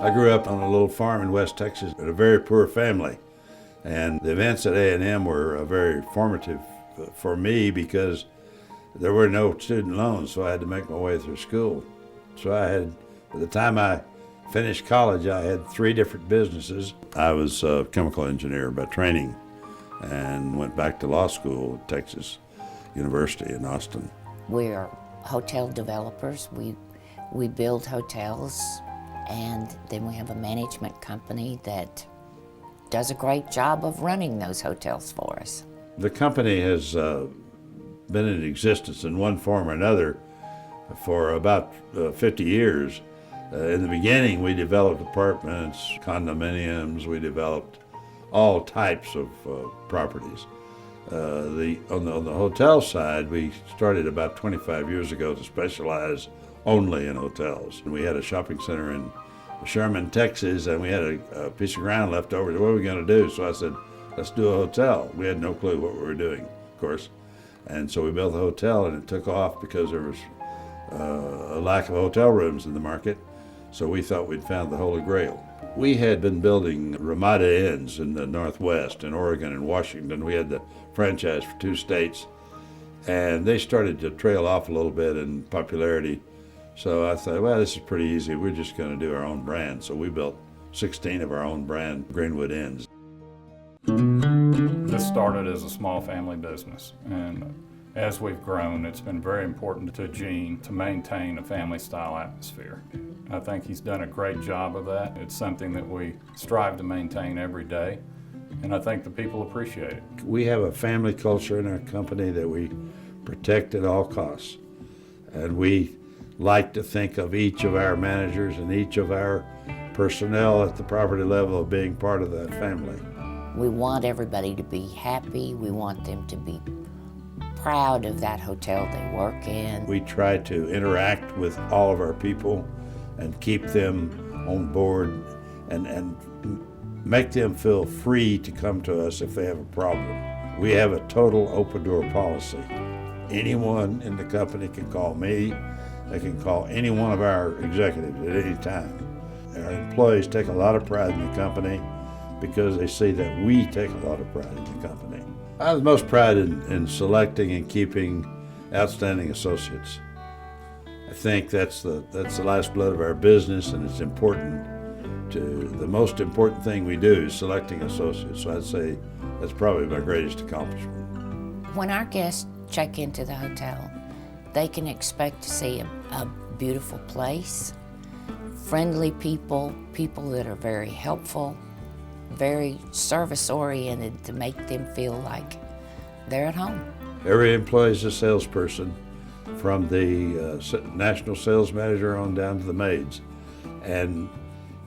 I grew up on a little farm in West Texas in a very poor family. And the events at A&M were very formative for me because there were no student loans, so I had to make my way through school. So by the time I finished college, I had 3 different businesses. I was a chemical engineer by training and went back to law school at Texas University in Austin. We're hotel developers. We build hotels, and then we have a management company that does a great job of running those hotels for us. The company has been in existence in one form or another for about 50 years. In the beginning, we developed apartments, condominiums, we developed all types of properties. On the hotel side, we started about 25 years ago to specialize only in hotels. We had a shopping center in Sherman, Texas, and we had a piece of ground left over. What are we going to do? So I said, let's do a hotel. We had no clue what we were doing, of course. And so we built a hotel, and it took off because there was a lack of hotel rooms in the market. So we thought we'd found the Holy Grail. We had been building Ramada Inns in the Northwest, in Oregon and Washington. We had the franchise for 2 states, and they started to trail off a little bit in popularity. So I thought, well, this is pretty easy. We're just going to do our own brand. So we built 16 of our own brand Greenwood Inns. This started as a small family business, and as we've grown, it's been very important to Gene to maintain a family-style atmosphere. I think he's done a great job of that. It's something that we strive to maintain every day, and I think the people appreciate it. We have a family culture in our company that we protect at all costs, and we like to think of each of our managers and each of our personnel at the property level of being part of that family. We want everybody to be happy. We want them to be proud of that hotel they work in. We try to interact with all of our people and keep them on board and make them feel free to come to us if they have a problem. We have a total open door policy. Anyone in the company can call me. They can call any one of our executives at any time. Our employees take a lot of pride in the company because they see that we take a lot of pride in the company. I have the most pride in selecting and keeping outstanding associates. I think that's the lifeblood of our business, and it's important. The most important thing we do is selecting associates. So I'd say that's probably my greatest accomplishment. When our guests check into the hotel, they can expect to see a beautiful place, friendly people, people that are very helpful, very service-oriented to make them feel like they're at home. Every employee is a salesperson, from the national sales manager on down to the maids. And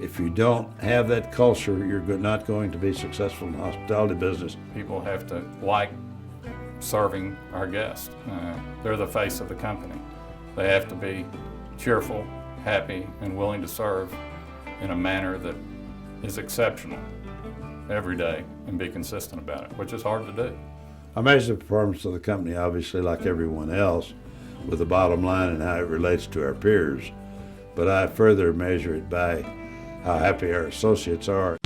if you don't have that culture, you're not going to be successful in the hospitality business. People have to like serving our guests. They're the face of the company. They have to be cheerful, happy, and willing to serve in a manner that is exceptional every day and be consistent about it, which is hard to do. I measure the performance of the company, obviously, like everyone else, with the bottom line and how it relates to our peers. But I further measure it by how happy our associates are.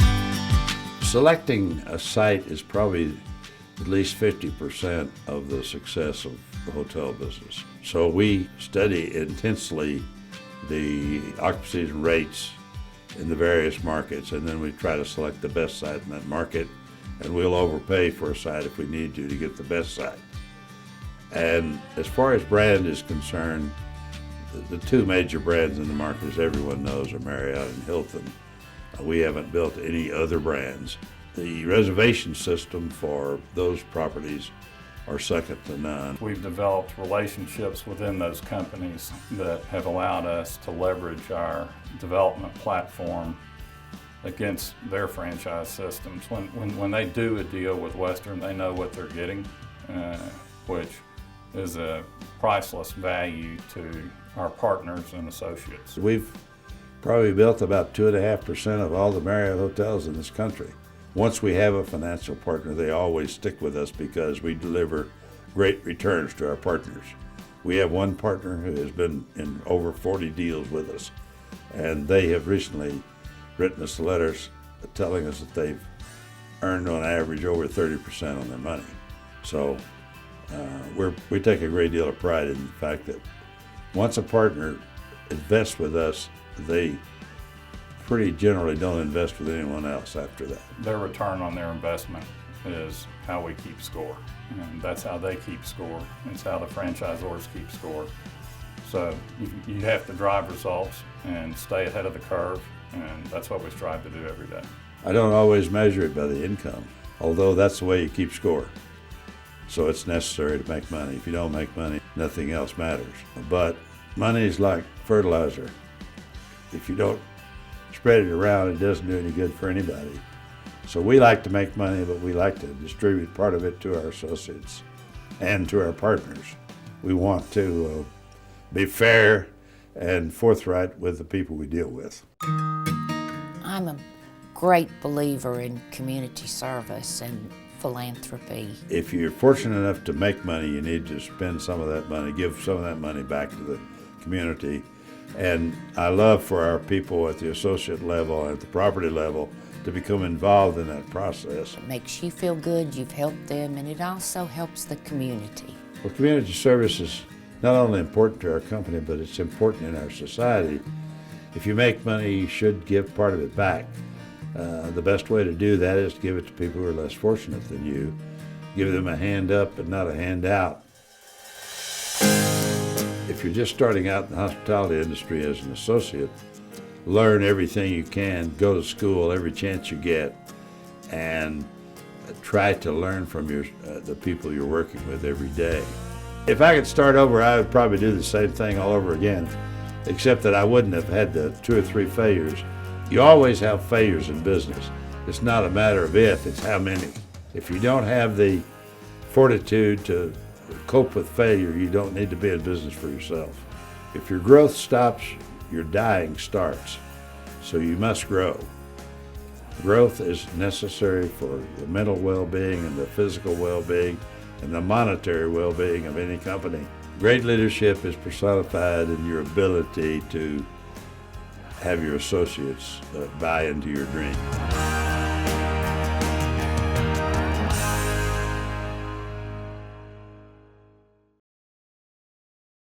Selecting a site is probably at least 50% of the success of the hotel business. So we study intensely the occupancy rates in the various markets, and then we try to select the best site in that market, and we'll overpay for a site if we need to get the best site. And as far as brand is concerned, the 2 major brands in the market, as everyone knows, are Marriott and Hilton. We haven't built any other brands. The reservation system for those properties are second to none. We've developed relationships within those companies that have allowed us to leverage our development platform against their franchise systems. When they do a deal with Western, they know what they're getting, which is a priceless value to our partners and associates. We've probably built about 2.5% of all the Marriott hotels in this country. Once we have a financial partner, they always stick with us because we deliver great returns to our partners. We have one partner who has been in over 40 deals with us, and they have recently written us letters telling us that they've earned on average over 30% on their money. So we take a great deal of pride in the fact that once a partner invests with us, they pretty generally don't invest with anyone else after that. Their return on their investment is how we keep score, and that's how they keep score. It's how the franchisors keep score. So you have to drive results and stay ahead of the curve, and that's what we strive to do every day. I don't always measure it by the income, although that's the way you keep score. So it's necessary to make money. If you don't make money, nothing else matters. But money is like fertilizer. If you don't spread it around, it doesn't do any good for anybody. So we like to make money, but we like to distribute part of it to our associates and to our partners. We want to be fair and forthright with the people we deal with. I'm a great believer in community service and philanthropy. If you're fortunate enough to make money, you need to spend some of that money, give some of that money back to the community. And I love for our people at the associate level and at the property level to become involved in that process. It makes you feel good, you've helped them, and it also helps the community. Well, community service is not only important to our company, but it's important in our society. If you make money, you should give part of it back. The best way to do that is to give it to people who are less fortunate than you. Give them a hand up and not a handout. If you're just starting out in the hospitality industry as an associate, learn everything you can, go to school every chance you get, and try to learn from the people you're working with every day. If I could start over, I would probably do the same thing all over again, except that I wouldn't have had the 2 or 3 failures. You always have failures in business. It's not a matter of if, it's how many. If you don't have the fortitude to cope with failure, you don't need to be in business for yourself. If your growth stops, your dying starts. So you must grow. Growth is necessary for the mental well-being and the physical well-being and the monetary well-being of any company. Great leadership is personified in your ability to have your associates buy into your dream.